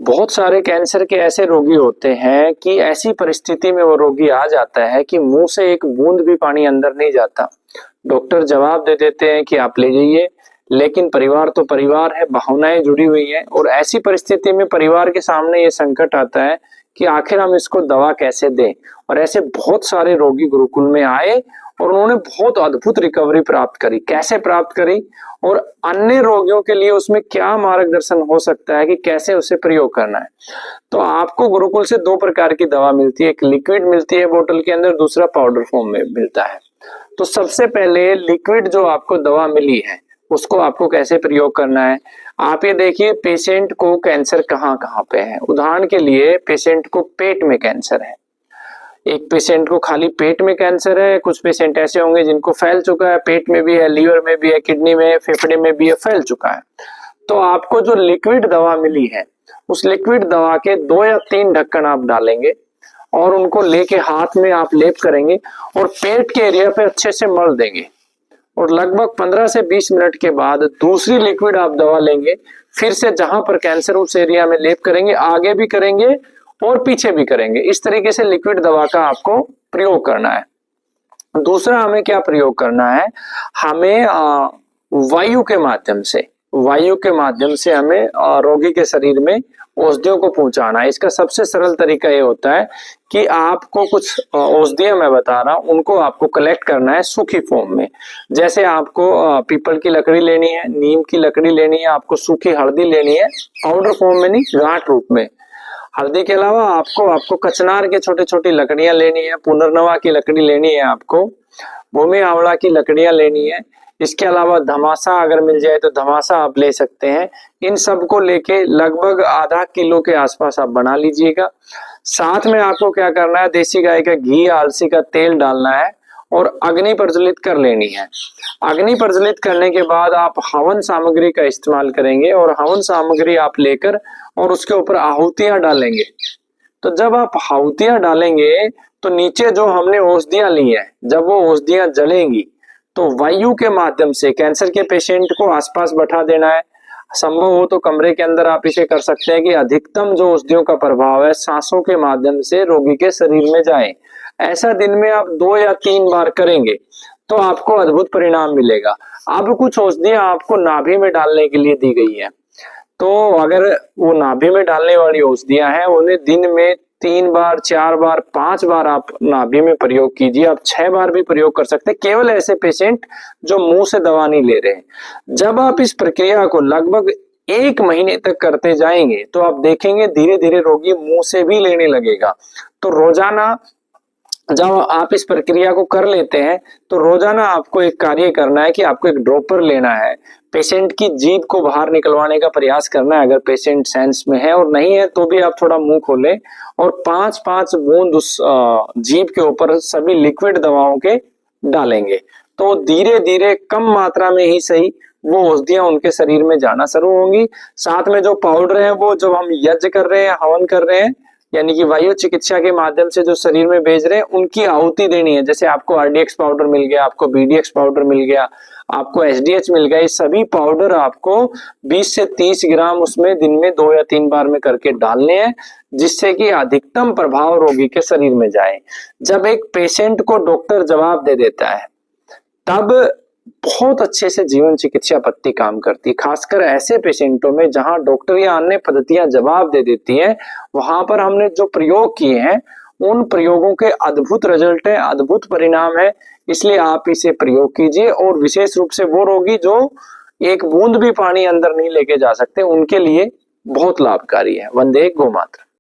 बहुत सारे कैंसर के ऐसे रोगी होते हैं कि ऐसी परिस्थिति में वो रोगी आ जाता है कि मुंह से एक बूंद भी पानी अंदर नहीं जाता। डॉक्टर जवाब दे देते हैं कि आप ले जाइए, लेकिन परिवार तो परिवार है, भावनाएं जुड़ी हुई हैं और ऐसी परिस्थिति में परिवार के सामने ये संकट आता है कि आखिर हम इसको दवा कैसे दें। और ऐसे बहुत सारे रोगी गुरुकुल में आए और उन्होंने बहुत अद्भुत रिकवरी प्राप्त करी। कैसे प्राप्त करी और अन्य रोगियों के लिए उसमें क्या मार्गदर्शन हो सकता है कि कैसे उसे प्रयोग करना है। तो आपको गुरुकुल से दो प्रकार की दवा मिलती है, एक लिक्विड मिलती है बोतल के अंदर, दूसरा पाउडर फॉर्म में मिलता है। तो सबसे पहले लिक्विड जो आपको दवा मिली है उसको आपको कैसे प्रयोग करना है। आप ये देखिए पेशेंट को कैंसर कहाँ कहाँ पे है। उदाहरण के लिए पेशेंट को पेट में कैंसर है, एक पेशेंट को खाली पेट में कैंसर है, कुछ पेशेंट ऐसे होंगे जिनको फैल चुका है, पेट में भी है, लीवर में भी है, किडनी में है, फेफड़े में भी है, फैल चुका है। तो आपको जो लिक्विड दवा मिली है उस लिक्विड दवा के 2 या 3 ढक्कन आप डालेंगे और उनको लेके हाथ में आप लेप करेंगे और पेट के एरिया पे अच्छे से मल देंगे और लगभग 15 से 20 मिनट के बाद दूसरी लिक्विड आप दवा लेंगे, फिर से जहां पर कैंसर उस एरिया में लेप करेंगे, आगे भी करेंगे और पीछे भी करेंगे। इस तरीके से लिक्विड दवा का आपको प्रयोग करना है। दूसरा हमें क्या प्रयोग करना है, हमें वायु के माध्यम से हमें रोगी के शरीर में औषधियों को पहुंचाना है। इसका सबसे सरल तरीका ये होता है कि आपको कुछ औषधियां मैं बता रहा हूं, उनको आपको कलेक्ट करना है सूखी फॉर्म में। जैसे आपको पीपल की लकड़ी लेनी है, नीम की लकड़ी लेनी है, आपको सूखी हल्दी लेनी है, पाउडर फॉर्म में नहीं, गांठ रूप में। हल्दी के अलावा आपको कचनार के छोटे छोटी लकड़ियां लेनी है, पुनर्नवा की लकड़ी लेनी है, आपको भूमि आवड़ा की लकड़ियां लेनी है। इसके अलावा धमासा अगर मिल जाए तो धमासा आप ले सकते हैं। इन सब को लेके लगभग आधा किलो के आसपास आप बना लीजिएगा। साथ में आपको क्या करना है, देसी गाय का घी, अलसी का तेल डालना है और अग्नि प्रज्वलित कर लेनी है। अग्नि प्रज्वलित करने के बाद आप हवन सामग्री का इस्तेमाल करेंगे और हवन सामग्री आप लेकर और उसके ऊपर आहुतियां डालेंगे। तो जब आप आहुतियां डालेंगे तो नीचे जो हमने औषधियां ली है, जब वो औषधियां जलेंगी तो वायु के माध्यम से कैंसर के पेशेंट को आसपास बैठा देना है। संभव हो तो कमरे के अंदर आप इसे कर सकते हैं कि अधिकतम जो औषधियों का प्रभाव है सांसों के माध्यम से रोगी के शरीर में जाए। ऐसा दिन में आप 2 या 3 बार करेंगे तो आपको अद्भुत परिणाम मिलेगा। अब कुछ औषधियां आपको नाभि में डालने के लिए दी गई है, तो अगर वो नाभि में डालने वाली औषधियां हैं उन्हें दिन में 3 बार, 4 बार, 5 बार आप नाभि में प्रयोग कीजिए। आप 6 बार भी प्रयोग कर सकते हैं, केवल ऐसे पेशेंट जो मुंह से दवा नहीं ले रहे। जब आप इस प्रक्रिया को लगभग 1 महीने तक करते जाएंगे तो आप देखेंगे धीरे धीरे रोगी मुंह से भी लेने लगेगा। तो रोजाना जब आप इस प्रक्रिया को कर लेते हैं तो रोजाना आपको एक कार्य करना है कि आपको एक ड्रॉपर लेना है, पेशेंट की जीभ को बाहर निकलवाने का प्रयास करना है। अगर पेशेंट सेंस में है और नहीं है तो भी आप थोड़ा मुंह खोलें और 5-5 बूंद उस जीभ के ऊपर सभी लिक्विड दवाओं के डालेंगे। तो धीरे धीरे कम मात्रा में ही सही वो औषधियां उनके शरीर में जाना शुरू होंगी। साथ में जो पाउडर है वो जब हम यज्ञ कर रहे हैं, हवन कर रहे हैं, यानी कि वायु चिकित्सा के माध्यम से जो शरीर में भेज रहे हैं उनकी आहुति देनी है। जैसे आपको आरडीएक्स पाउडर मिल गया, आपको बीडीएक्स पाउडर मिल गया, आपको एसडीएच मिल गया, ये सभी पाउडर आपको 20 से 30 ग्राम उसमें दिन में 2 या 3 बार में करके डालने हैं, जिससे कि अधिकतम प्रभाव रोगी के शरीर में जाए। जब एक पेशेंट को डॉक्टर जवाब दे देता है तब बहुत अच्छे से जीवन चिकित्सा पद्धति काम करती है। खासकर ऐसे पेशेंटों में जहां डॉक्टर या अन्य पद्धतियां जवाब दे देती हैं, वहां पर हमने जो प्रयोग किए हैं उन प्रयोगों के अद्भुत रिजल्ट है, अद्भुत परिणाम है। इसलिए आप इसे प्रयोग कीजिए और विशेष रूप से वो रोगी जो एक बूंद भी पानी अंदर नहीं लेके जा सकते उनके लिए बहुत लाभकारी है। वंदे गौ मातरम।